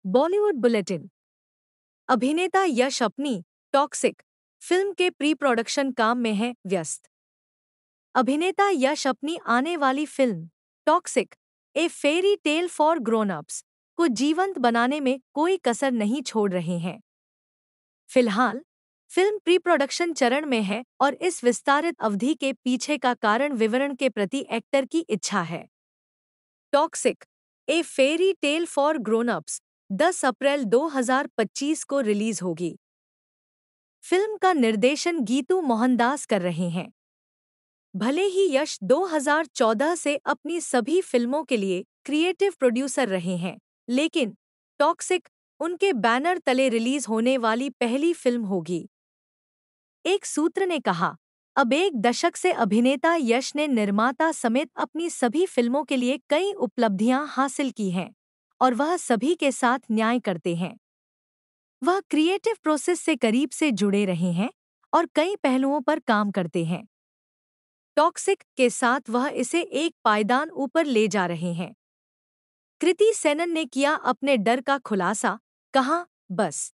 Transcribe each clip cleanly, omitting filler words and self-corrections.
Bollywood bulletin. अभिनेता यश अपनी toxic film के प्री प्रोडक्शन काम में है व्यस्त। अभिनेता यश अपनी आने वाली film toxic A fairy tale for grown ups को जीवंत बनाने में कोई कसर नहीं छोड़ रहे हैं। फिलहाल फिल्म प्री प्रोडक्शन चरण में है और इस विस्तारित अवधि के पीछे का कारण विवरण के प्रति एक्टर की इच्छा है। Toxic A fairy tale for grown ups 10 अप्रैल 2025 को रिलीज होगी। फिल्म का निर्देशन गीतू मोहनदास कर रहे हैं। भले ही यश 2014 से अपनी सभी फिल्मों के लिए क्रिएटिव प्रोड्यूसर रहे हैं, लेकिन टॉक्सिक उनके बैनर तले रिलीज होने वाली पहली फिल्म होगी। एक सूत्र ने कहा, अब एक दशक से अभिनेता यश ने निर्माता समेत अपनी सभी फिल्मों के लिए कई उपलब्धियां हासिल की हैं और वह सभी के साथ न्याय करते हैं। वह क्रिएटिव प्रोसेस से करीब से जुड़े रहे हैं और कई पहलुओं पर काम करते हैं। टॉक्सिक के साथ वह इसे एक पायदान ऊपर ले जा रहे हैं। कृति सेनन ने किया अपने डर का खुलासा, कहा, बस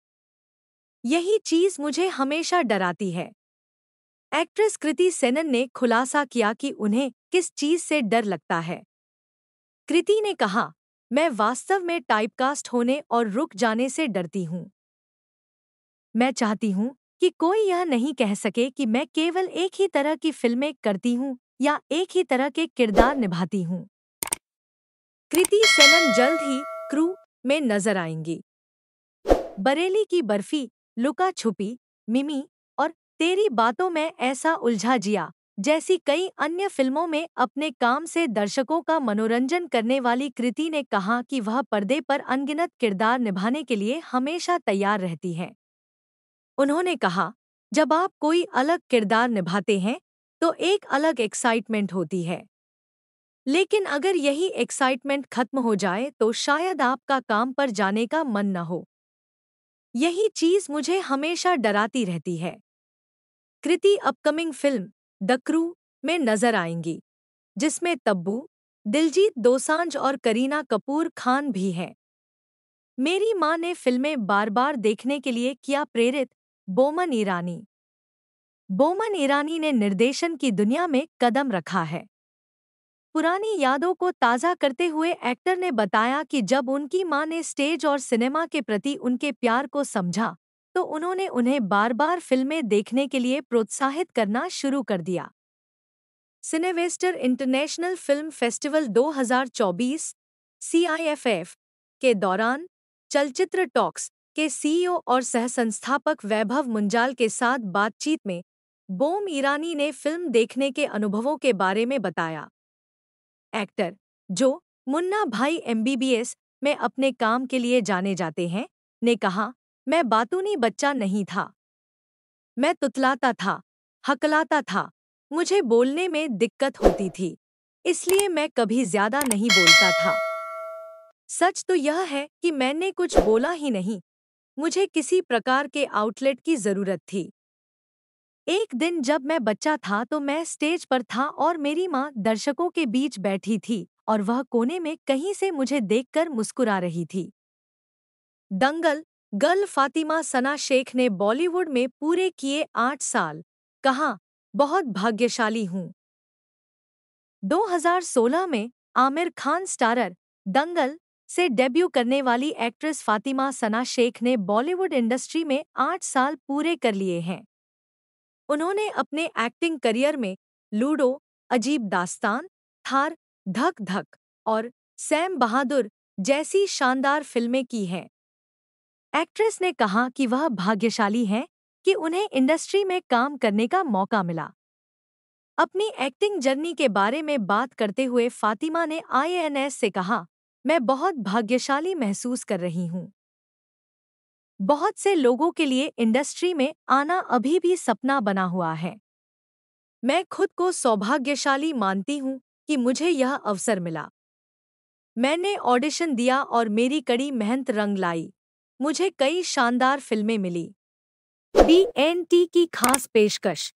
यही चीज मुझे हमेशा डराती है। एक्ट्रेस कृति सेनन ने खुलासा किया कि उन्हें किस चीज से डर लगता है। कृति ने कहा, मैं वास्तव में टाइपकास्ट होने और रुक जाने से डरती हूँ। मैं चाहती हूँ कि कोई यह नहीं कह सके कि मैं केवल एक ही तरह की फिल्में करती हूँ या एक ही तरह के किरदार निभाती हूँ। कृति सेनन जल्द ही क्रू में नजर आएंगी। बरेली की बर्फी, लुका छुपी, मिमी और तेरी बातों में ऐसा उलझा जिया जैसी कई अन्य फिल्मों में अपने काम से दर्शकों का मनोरंजन करने वाली कृति ने कहा कि वह पर्दे पर अनगिनत किरदार निभाने के लिए हमेशा तैयार रहती है। उन्होंने कहा, जब आप कोई अलग किरदार निभाते हैं तो एक अलग एक्साइटमेंट होती है, लेकिन अगर यही एक्साइटमेंट खत्म हो जाए तो शायद आपका काम पर जाने का मन न हो। यही चीज मुझे हमेशा डराती रहती है। कृति अपकमिंग फिल्म द क्रू में नजर आएंगी, जिसमें तब्बू, दिलजीत दोसांझ और करीना कपूर खान भी हैं। मेरी मां ने फिल्में बार बार देखने के लिए किया प्रेरित, बोमन ईरानी। बोमन ईरानी ने निर्देशन की दुनिया में कदम रखा है। पुरानी यादों को ताज़ा करते हुए एक्टर ने बताया कि जब उनकी मां ने स्टेज और सिनेमा के प्रति उनके प्यार को समझा, तो उन्होंने उन्हें बार बार फिल्में देखने के लिए प्रोत्साहित करना शुरू कर दिया। सिनेवेस्टर इंटरनेशनल फिल्म फेस्टिवल 2024 (CIFF) के दौरान चलचित्र टॉक्स के सीईओ और सहसंस्थापक वैभव मुंजाल के साथ बातचीत में बोम ईरानी ने फिल्म देखने के अनुभवों के बारे में बताया। एक्टर, जो मुन्ना भाई MBBS में अपने काम के लिए जाने जाते हैं, ने कहा, मैं बातूनी बच्चा नहीं था। मैं तुतलाता था, हकलाता था, मुझे बोलने में दिक्कत होती थी, इसलिए मैं कभी ज्यादा नहीं बोलता था। सच तो यह है कि मैंने कुछ बोला ही नहीं, मुझे किसी प्रकार के आउटलेट की जरूरत थी। एक दिन जब मैं बच्चा था तो मैं स्टेज पर था और मेरी माँ दर्शकों के बीच बैठी थी और वह कोने में कहीं से मुझे देखकर मुस्कुरा रही थी। दंगल गर्ल फातिमा सना शेख ने बॉलीवुड में पूरे किए 8 साल, कहा, बहुत भाग्यशाली हूँ। 2016 में आमिर खान स्टारर दंगल से डेब्यू करने वाली एक्ट्रेस फातिमा सना शेख ने बॉलीवुड इंडस्ट्री में 8 साल पूरे कर लिए हैं। उन्होंने अपने एक्टिंग करियर में लूडो, अजीब दास्तान, थार, धक धक और सैम बहादुर जैसी शानदार फिल्में की हैं। एक्ट्रेस ने कहा कि वह भाग्यशाली हैं कि उन्हें इंडस्ट्री में काम करने का मौका मिला। अपनी एक्टिंग जर्नी के बारे में बात करते हुए फातिमा ने IANS से कहा, मैं बहुत भाग्यशाली महसूस कर रही हूँ। बहुत से लोगों के लिए इंडस्ट्री में आना अभी भी सपना बना हुआ है। मैं खुद को सौभाग्यशाली मानती हूँ कि मुझे यह अवसर मिला। मैंने ऑडिशन दिया और मेरी कड़ी मेहनत रंग लाई। मुझे कई शानदार फिल्में मिली। BNT की खास पेशकश।